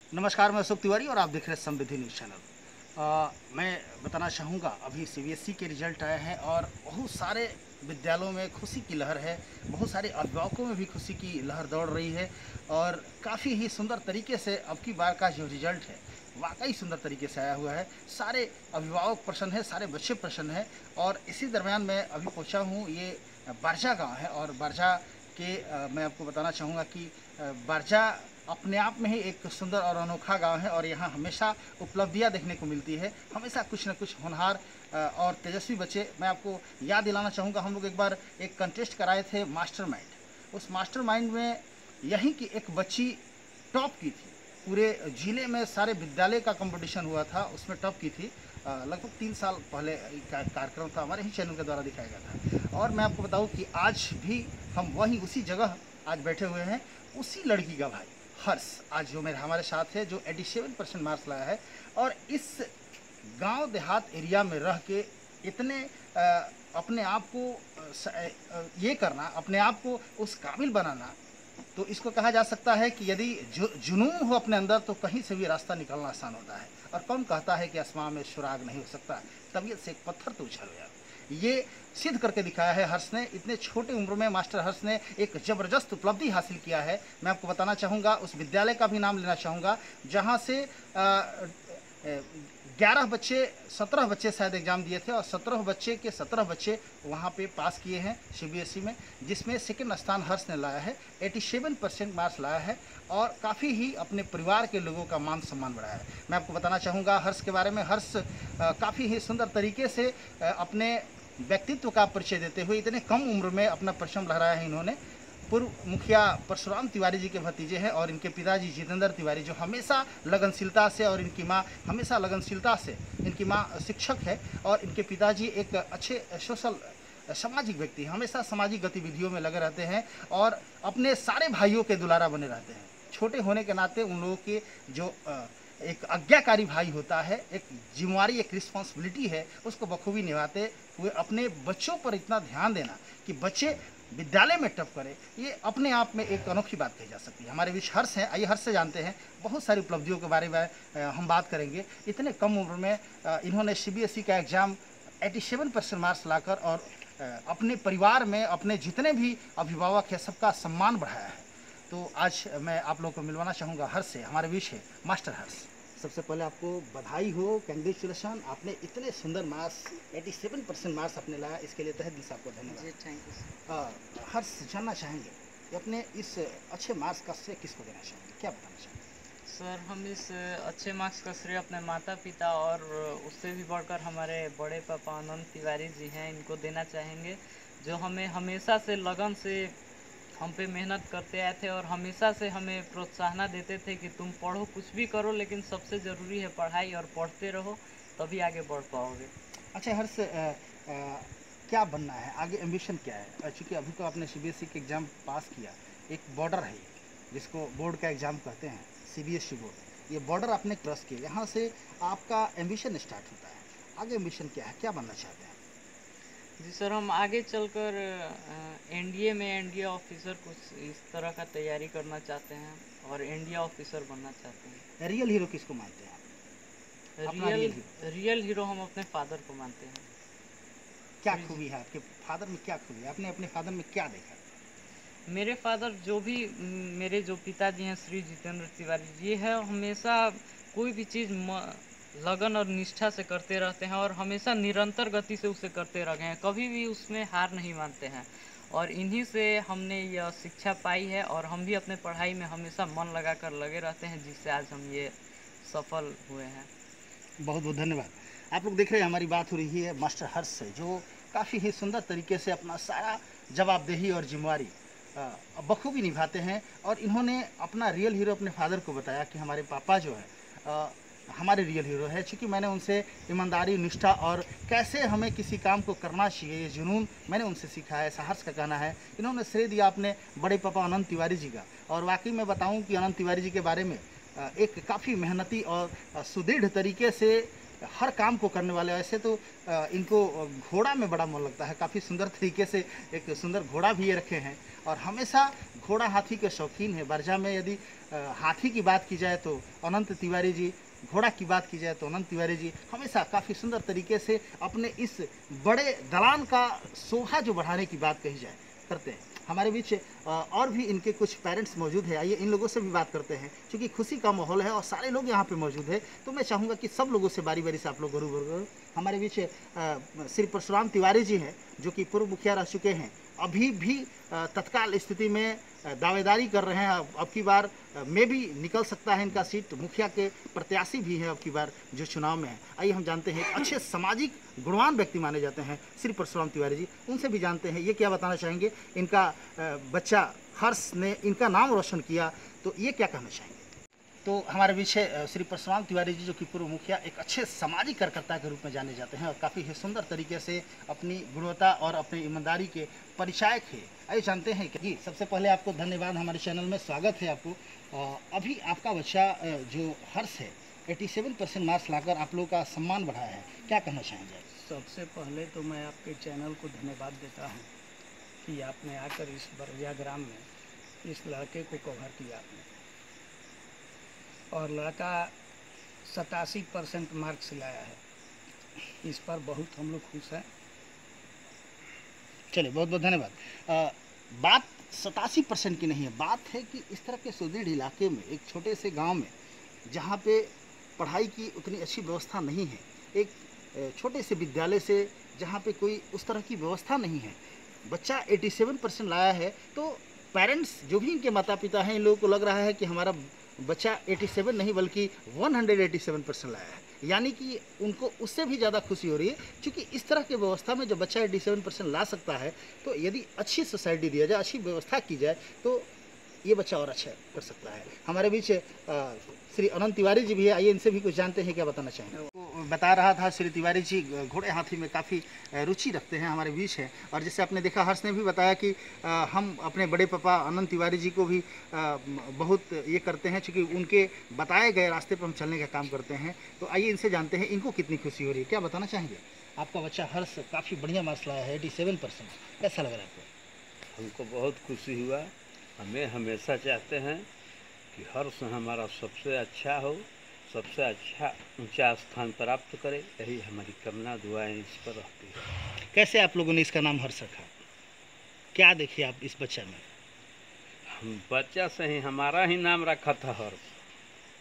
नमस्कार, मैं अशोक तिवारी और आप देख रहे हैं समृद्धि न्यूज़ चैनल। मैं बताना चाहूँगा अभी सीबीएसई के रिजल्ट आए हैं और बहुत सारे विद्यालयों में खुशी की लहर है, बहुत सारे अभिभावकों में भी खुशी की लहर दौड़ रही है और काफ़ी ही सुंदर तरीके से अब की बार का जो रिजल्ट है, वाक़ई सुंदर तरीके से आया हुआ है। सारे अभिभावक प्रसन्न हैं, सारे बच्चे प्रसन्न हैं और इसी दरमियान मैं अभी पहुँचा हूँ ये बारजा गाँव है और बारजा के मैं आपको बताना चाहूँगा कि बारजा अपने आप में ही एक सुंदर और अनोखा गांव है और यहाँ हमेशा उपलब्धियाँ देखने को मिलती है। हमेशा कुछ न कुछ होनहार और तेजस्वी बच्चे। मैं आपको याद दिलाना चाहूँगा, हम लोग एक बार एक कंटेस्ट कराए थे मास्टरमाइंड। उस मास्टरमाइंड में यहीं की एक बच्ची टॉप की थी। पूरे ज़िले में सारे विद्यालय का कंपटीशन हुआ था, उसमें टॉप की थी। लगभग 3 साल पहले का कार्यक्रम था, हमारे ही चैनल के द्वारा दिखाया गया था। और मैं आपको बताऊं कि आज भी हम वहीं उसी जगह आज बैठे हुए हैं। उसी लड़की का भाई हर्ष आज जो मेरे हमारे साथ है, जो 87% मार्क्स लाया है और इस गांव देहात एरिया में रह के इतने अपने आप को ये करना, अपने आप को उस काबिल बनाना, तो इसको कहा जा सकता है कि यदि जुनून हो अपने अंदर तो कहीं से भी रास्ता निकलना आसान होता है। और कौन कहता है कि आसमान में सुराग नहीं हो सकता, तबीयत से एक पत्थर तो उछल गया। ये सिद्ध करके दिखाया है हर्ष ने। इतने छोटे उम्र में मास्टर हर्ष ने एक ज़बरदस्त उपलब्धि हासिल किया है। मैं आपको बताना चाहूँगा, उस विद्यालय का भी नाम लेना चाहूँगा जहाँ से 11 बच्चे 17 बच्चे शायद एग्ज़ाम दिए थे और 17 बच्चे के 17 बच्चे वहाँ पे पास किए हैं सीबीएसई में, जिसमें सेकंड स्थान हर्ष ने लाया है। 87% मार्क्स लाया है और काफ़ी ही अपने परिवार के लोगों का मान सम्मान बढ़ाया है। मैं आपको बताना चाहूँगा हर्ष के बारे में। हर्ष काफ़ी ही सुंदर तरीके से अपने व्यक्तित्व का परिचय देते हुए इतने कम उम्र में अपना परचम लहराया है इन्होंने। पूर्व मुखिया परशुराम तिवारी जी के भतीजे हैं और इनके पिताजी जितेंद्र तिवारी, जो हमेशा लगनशीलता से, और इनकी माँ हमेशा लगनशीलता से, इनकी माँ शिक्षक है और इनके पिताजी एक अच्छे सोशल सामाजिक व्यक्ति, हमेशा सामाजिक गतिविधियों में लगे रहते हैं और अपने सारे भाइयों के दुलारा बने रहते हैं। छोटे होने के नाते उन लोगों के जो एक आज्ञाकारी भाई होता है, एक जिम्मेवारी, एक रिस्पॉन्सिबिलिटी है, उसको बखूबी निभाते हुए अपने बच्चों पर इतना ध्यान देना कि बच्चे विद्यालय में टप करें, ये अपने आप में एक अनोखी बात कही जा सकती है। हमारे बीच हर्ष हैं, आइए हर्ष से जानते हैं। बहुत सारी उपलब्धियों के बारे में हम बात करेंगे। इतने कम उम्र में इन्होंने सीबीएसई का एग्ज़ाम 87% मार्क्स लाकर और अपने परिवार में अपने जितने भी अभिभावक हैं सबका सम्मान बढ़ाया है। तो आज मैं आप लोगों को मिलवाना चाहूँगा हर्ष से। हमारे बीच है मास्टर हर्ष। सबसे पहले आपको बधाई हो, कैंग्रेचुलेसन। आपने इतने सुंदर मार्क्स 87% मार्क्स आपने लाया, इसके लिए तहे दिल से आपको धन्यवाद। जी, थैंक यू। हर्ष, जानना चाहेंगे कि अपने इस अच्छे मार्क्स का श्रेय किसको देना चाहेंगे, क्या बताना चाहेंगे? सर, हम इस अच्छे मार्क्स का श्रेय अपने माता पिता और उससे भी बढ़कर हमारे बड़े पापा अनंत तिवारी जी हैं, इनको देना चाहेंगे, जो हमें हमेशा से लगन से हम पे मेहनत करते आए थे और हमेशा से हमें प्रोत्साहन देते थे कि तुम पढ़ो, कुछ भी करो, लेकिन सबसे ज़रूरी है पढ़ाई और पढ़ते रहो, तभी आगे बढ़ पाओगे। अच्छा हर्ष, क्या बनना है आगे, एम्बिशन क्या है? चूँकि अभी तो आपने सीबीएसई के एग्ज़ाम पास किया, एक बॉर्डर है जिसको बोर्ड का एग्ज़ाम कहते हैं, सीबीएसई बोर्ड, ये बॉर्डर आपने क्रॉस किया, यहाँ से आपका एम्बिशन स्टार्ट होता है। आगे एम्बिशन क्या है, क्या बनना चाहते हैं? जी सर, हम आगे चलकर एनडीए में एनडीए ऑफिसर कुछ इस तरह का तैयारी करना चाहते हैं और एनडीए ऑफिसर बनना चाहते हैं। रियल हीरो किसको मानते हैं आप? अपना रियल हीरो हम अपने फादर को मानते हैं। क्या खूबी है आपके फादर में, क्या खूबी है? आपने अपने फादर में क्या देखा? मेरे फादर जो भी मेरे जो पिताजी हैं श्री जितेंद्र तिवारी जी है, हमेशा कोई भी चीज़ लगन और निष्ठा से करते रहते हैं और हमेशा निरंतर गति से उसे करते रहे हैं, कभी भी उसमें हार नहीं मानते हैं। और इन्हीं से हमने यह शिक्षा पाई है और हम भी अपने पढ़ाई में हमेशा मन लगाकर लगे रहते हैं, जिससे आज हम ये सफल हुए हैं। बहुत बहुत धन्यवाद। आप लोग देख रहे हैं हमारी बात हो रही है मास्टर हर्ष से, जो काफ़ी ही सुंदर तरीके से अपना सारा जवाबदेही और जिम्मेवारी बखूबी निभाते हैं और इन्होंने अपना रियल हीरो अपने फादर को बताया कि हमारे पापा जो है हमारे रियल हीरो है। चूँकि मैंने उनसे ईमानदारी, निष्ठा और कैसे हमें किसी काम को करना चाहिए, ये जुनून मैंने उनसे सीखा है, ऐसा हर्ष का कहना है। इन्होंने श्रेय दिया अपने बड़े पापा अनंत तिवारी जी का। और वाकई में बताऊं कि अनंत तिवारी जी के बारे में एक काफ़ी मेहनती और सुदृढ़ तरीके से हर काम को करने वाले। ऐसे तो इनको घोड़ा में बड़ा मन लगता है, काफ़ी सुंदर तरीके से एक सुंदर घोड़ा भी ये रखे हैं और हमेशा घोड़ा हाथी के शौकीन है। बरजा में यदि हाथी की बात की जाए तो अनंत तिवारी जी, घोड़ा की बात की जाए तो अनंत तिवारी जी हमेशा काफ़ी सुंदर तरीके से अपने इस बड़े दलान का शोभा जो बढ़ाने की बात कही जाए करते हैं। हमारे बीच और भी इनके कुछ पेरेंट्स मौजूद हैं, आइए इन लोगों से भी बात करते हैं। क्योंकि खुशी का माहौल है और सारे लोग यहाँ पे मौजूद है, तो मैं चाहूँगा कि सब लोगों से बारी बारी से आप लोग रूबरू। हमारे बीच श्री परशुराम तिवारी जी हैं, जो कि पूर्व मुखिया रह चुके हैं, अभी भी तत्काल स्थिति में दावेदारी कर रहे हैं। अब की बार में भी निकल सकता है इनका सीट, मुखिया के प्रत्याशी भी हैं अब की बार जो चुनाव में है। आइए हम जानते हैं, एक अच्छे सामाजिक गुणवान व्यक्ति माने जाते हैं श्री परशुराम तिवारी जी, उनसे भी जानते हैं ये क्या बताना चाहेंगे। इनका बच्चा हर्ष ने इनका नाम रोशन किया, तो ये क्या कहना चाहेंगे। तो हमारे बीच है श्री परशुराम तिवारी जी, जो कि पूर्व मुखिया, एक अच्छे सामाजिक कार्यकर्ता के रूप में जाने जाते हैं और काफ़ी सुंदर तरीके से अपनी गुणवत्ता और अपनी ईमानदारी के परिचायक है। आइए जानते हैं कि सबसे पहले आपको धन्यवाद, हमारे चैनल में स्वागत है आपको। अभी आपका बच्चा जो हर्ष है 87% मार्क्स लाकर आप लोगों का सम्मान बढ़ाया है, क्या कहना चाहेंगे। सबसे पहले तो मैं आपके चैनल को धन्यवाद देता हूं कि आपने आकर इस बरजा ग्राम में इस लड़के को कवर किया आपने, और लड़का 87% मार्क्स लाया है, इस पर बहुत हम लोग खुश हैं। चलिए, बहुत बहुत धन्यवाद। बात 87% की नहीं है, बात है कि इस तरह के सुदृढ़ इलाके में, एक छोटे से गांव में जहां पे पढ़ाई की उतनी अच्छी व्यवस्था नहीं है, एक छोटे से विद्यालय से जहां पे कोई उस तरह की व्यवस्था नहीं है, बच्चा 87% लाया है, तो पेरेंट्स जो भी इनके माता पिता हैं, इन लोगों को लग रहा है कि हमारा बच्चा 87 नहीं बल्कि 187% लाया है, यानी कि उनको उससे भी ज़्यादा खुशी हो रही है। क्योंकि इस तरह की व्यवस्था में जब बच्चा 87% ला सकता है, तो यदि अच्छी सोसाइटी दिया जाए, अच्छी व्यवस्था की जाए, तो ये बच्चा और अच्छा कर सकता है। हमारे बीच श्री अनंत तिवारी जी भी है, आइए इनसे भी कुछ जानते हैं, क्या बताना चाहेंगे। वो बता रहा था श्री तिवारी जी घोड़े हाथी में काफ़ी रुचि रखते हैं, हमारे बीच है। और जैसे आपने देखा, हर्ष ने भी बताया कि हम अपने बड़े पापा अनंत तिवारी जी को भी बहुत ये करते हैं, क्योंकि उनके बताए गए रास्ते पर हम चलने का काम करते हैं। तो आइए इनसे जानते हैं इनको कितनी खुशी हो रही है, क्या बताना चाहेंगे। आपका बच्चा हर्ष काफ़ी बढ़िया मार्क्स लाया है, 87%, कैसा लग रहा है आपको। हमको बहुत खुशी हुआ। हमें हमेशा चाहते हैं कि हर्ष हमारा सबसे अच्छा हो, सबसे अच्छा ऊंचा स्थान प्राप्त करे, यही हमारी कामना दुआएं इस पर रहती है। कैसे आप लोगों ने इसका नाम हर्ष रखा, क्या देखिए आप इस बच्चा में। हम बच्चा से ही हमारा ही नाम रखा था हर्ष,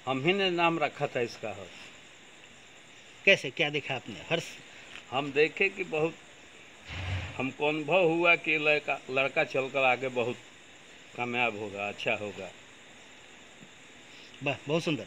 हम ही ने नाम रखा था इसका हर्ष। कैसे, क्या देखा आपने हर्ष। हम देखे कि बहुत हमको अनुभव हुआ कि लड़का चलकर आगे बहुत कामयाब होगा, अच्छा होगा। वाह, बहुत सुंदर।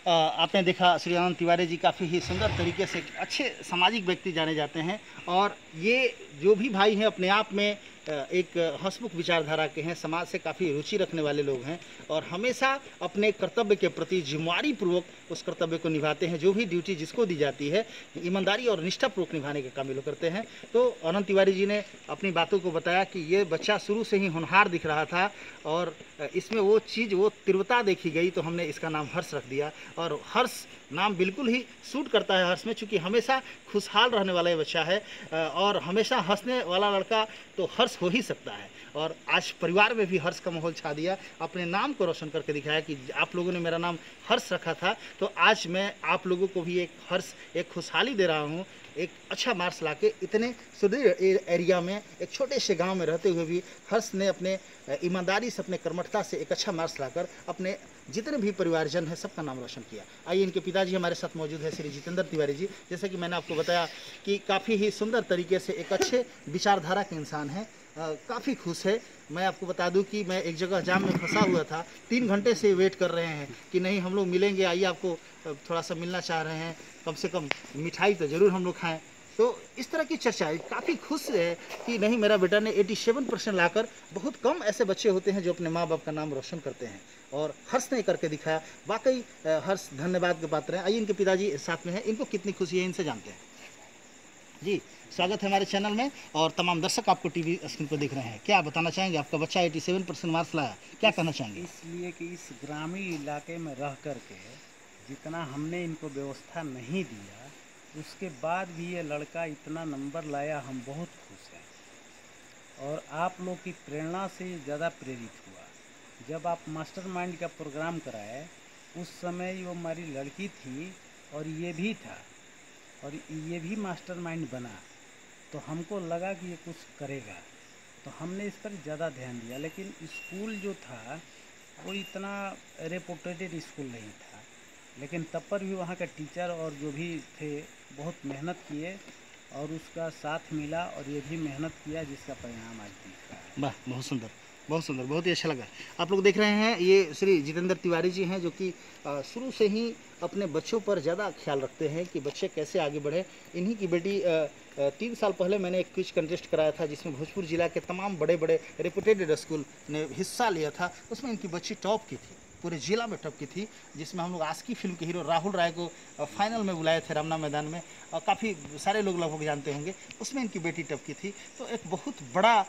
आपने देखा श्री अनंत तिवारी जी काफ़ी ही सुंदर तरीके से अच्छे सामाजिक व्यक्ति जाने जाते हैं, और ये जो भी भाई हैं अपने आप में एक हंसमुख विचारधारा के हैं, समाज से काफ़ी रुचि रखने वाले लोग हैं, और हमेशा अपने कर्तव्य के प्रति जिम्मेदारी पूर्वक उस कर्तव्य को निभाते हैं। जो भी ड्यूटी जिसको दी जाती है, ईमानदारी और निष्ठापूर्वक निभाने का काम ये लोग करते हैं। तो अनंत तिवारी जी ने अपनी बातों को बताया कि ये बच्चा शुरू से ही होनहार दिख रहा था, और इसमें वो चीज़, वो तीव्रता देखी गई, तो हमने इसका नाम हर्ष रख दिया। और हर्ष नाम बिल्कुल ही सूट करता है हर्ष में, चूँकि हमेशा खुशहाल रहने वाला ये बच्चा है, और हमेशा हंसने वाला लड़का तो हर्ष हो ही सकता है। और आज परिवार में भी हर्ष का माहौल छा दिया, अपने नाम को रोशन करके दिखाया कि आप लोगों ने मेरा नाम हर्ष रखा था, तो आज मैं आप लोगों को भी एक हर्ष, एक खुशहाली दे रहा हूँ। एक अच्छा मार्क्स लाके इतने सुदृढ़ एरिया में, एक छोटे से गांव में रहते हुए भी हर्ष ने अपने ईमानदारी से, अपने कर्मठता से एक अच्छा मार्क्स लाकर अपने जितने भी परिवारजन हैं सबका नाम रोशन किया। आइए, इनके पिताजी हमारे साथ मौजूद है, श्री जितेंद्र तिवारी जी। जैसे कि मैंने आपको बताया कि काफ़ी ही सुंदर तरीके से एक अच्छे विचारधारा के इंसान हैं, काफ़ी खुश है। मैं आपको बता दूं कि मैं एक जगह जाम में फंसा हुआ था, 3 घंटे से वेट कर रहे हैं कि नहीं हम लोग मिलेंगे, आइए आपको थोड़ा सा मिलना चाह रहे हैं, कम से कम मिठाई तो ज़रूर हम लोग खाएं। तो इस तरह की चर्चा, काफ़ी खुश है कि नहीं मेरा बेटा ने 87% लाकर, बहुत कम ऐसे बच्चे होते हैं जो अपने माँ बाप का नाम रोशन करते हैं, और हर्ष ने करके दिखाया। वाकई हर्ष धन्यवाद के पात्र हैं। आइए, इनके पिताजी साथ में हैं, इनको कितनी खुशी है इनसे जानते हैं। जी, स्वागत है हमारे चैनल में, और तमाम दर्शक आपको टीवी स्क्रीन पर देख रहे हैं। क्या बताना चाहेंगे, आपका बच्चा 87% मार्क्स लाया, क्या कहना चाहेंगे। इसलिए कि इस ग्रामीण इलाके में रह करके जितना हमने इनको व्यवस्था नहीं दिया, उसके बाद भी ये लड़का इतना नंबर लाया, हम बहुत खुश हैं। और आप लोग की प्रेरणा से ज़्यादा प्रेरित हुआ। जब आप मास्टरमाइंड का प्रोग्राम कराए, उस समय वो हमारी लड़की थी और ये भी था, और ये भी मास्टरमाइंड बना, तो हमको लगा कि ये कुछ करेगा, तो हमने इस पर ज़्यादा ध्यान दिया। लेकिन स्कूल जो था वो इतना रेपुटेटेड स्कूल नहीं था, लेकिन तब पर भी वहाँ का टीचर और जो भी थे बहुत मेहनत किए और उसका साथ मिला, और ये भी मेहनत किया जिसका परिणाम आज दिख रहा है। वाह, बहुत सुंदर, बहुत सुंदर, बहुत ही अच्छा लगा। आप लोग देख रहे हैं, ये श्री जितेंद्र तिवारी जी हैं, जो कि शुरू से ही अपने बच्चों पर ज़्यादा ख्याल रखते हैं कि बच्चे कैसे आगे बढ़े। इन्हीं की बेटी 3 साल पहले मैंने एक क्विज कंटेस्ट कराया था, जिसमें भोजपुर जिला के तमाम बड़े बड़े रेपुटेड स्कूल ने हिस्सा लिया था। उसमें इनकी बच्ची टॉप की थी, पूरे जिला में टॉप की थी, जिसमें हम लोग आस्की फिल्म के हीरो राहुल राय को फाइनल में बुलाए थे रामना मैदान में, और काफ़ी सारे लोग लगभग जानते होंगे। उसमें इनकी बेटी टॉप की थी। तो एक बहुत बड़ा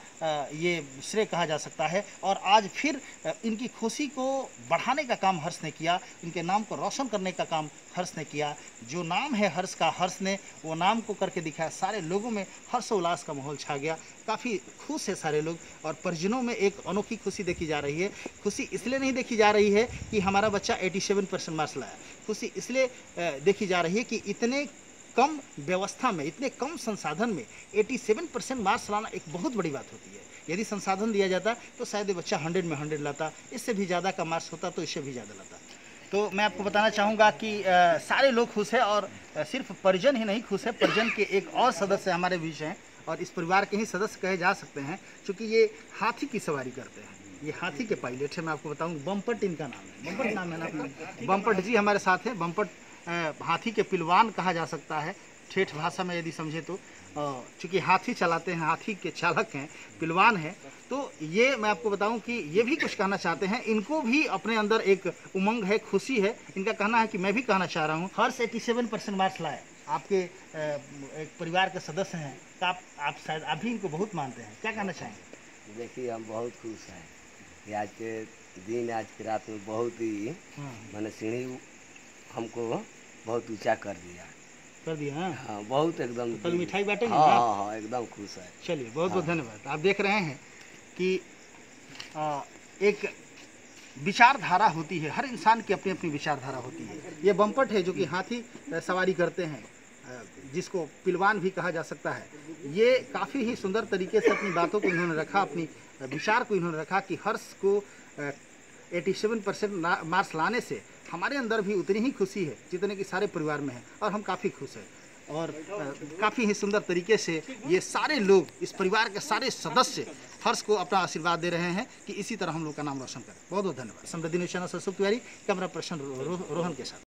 ये श्रेय कहा जा सकता है। और आज फिर इनकी खुशी को बढ़ाने का काम हर्ष ने किया, इनके नाम को रोशन करने का काम हर्ष ने किया। जो नाम है हर्ष का, हर्ष ने वो नाम को करके दिखाया। सारे लोगों में हर्षोल्लास का माहौल छा गया, काफ़ी खुश है सारे लोग। और परिजनों में एक अनोखी खुशी देखी जा रही है। खुशी इसलिए नहीं देखी जा रही है कि हमारा बच्चा 87% मार्क्स लाया, खुशी इसलिए देखी जा रही है कि इतने कम व्यवस्था में, इतने कम संसाधन में 87% मार्क्स लाना एक बहुत बड़ी बात होती है। यदि संसाधन दिया जाता तो शायद ये बच्चा 100 में 100 लाता, इससे भी ज़्यादा का मार्क्स होता तो इससे भी ज़्यादा लाता। तो मैं आपको बताना चाहूँगा कि सारे लोग खुश हैं, और सिर्फ परिजन ही नहीं खुश है, परिजन के एक और सदस्य हमारे बीच हैं, और इस परिवार के ही सदस्य कहे जा सकते हैं, क्योंकि ये हाथी की सवारी करते हैं। ये हाथी के पायलट है। मैं आपको बताऊँ, बम्पट इनका नाम है। बम्पट नाम है ना अपना? बम्पट जी हमारे साथ हैं। बम्पट हाथी के पिलवान कहा जा सकता है, ठेठ भाषा में यदि समझे तो। चूँकि हाथी चलाते हैं, हाथी के चालक हैं, पिलवान हैं। तो ये मैं आपको बताऊं कि ये भी कुछ कहना चाहते हैं। इनको भी अपने अंदर एक उमंग है, खुशी है। इनका कहना है कि मैं भी कहना चाह रहा हूँ। हर्ष 87% मार्क्स लाए, आपके एक परिवार के सदस्य हैं, तो आप शायद आप भी इनको बहुत मानते हैं, क्या कहना चाहेंगे? देखिए, हम बहुत खुश हैं कि आज के दिन, आज की रात में बहुत ही मैंने सीढ़ी हमको बहुत ऊंचा कर दिया। हाँ, बहुत एकदम। कल मिठाई बांटेंगे? हाँ, एकदम खुश है। चलिए, बहुत बहुत धन्यवाद। आप देख रहे हैं कि एक विचारधारा होती है, हर इंसान की अपनी अपनी विचारधारा होती है। ये बम्पट है जो कि हाथी सवारी करते हैं, जिसको पिलवान भी कहा जा सकता है। ये काफ़ी ही सुंदर तरीके से अपनी बातों को इन्होंने रखा, अपनी विचार को इन्होंने रखा कि हर्ष को 87% मार्क्स लाने से हमारे अंदर भी उतनी ही खुशी है जितने कि सारे परिवार में है, और हम काफ़ी खुश हैं। और काफ़ी ही सुंदर तरीके से ये सारे लोग, इस परिवार के सारे सदस्य हर्ष को अपना आशीर्वाद दे रहे हैं कि इसी तरह हम लोग का नाम रोशन करें। बहुत बहुत धन्यवाद। समृद्धि न्यूज़ चैनल से अशोक तिवारी, कैमरा पर्सन रोहन के साथ।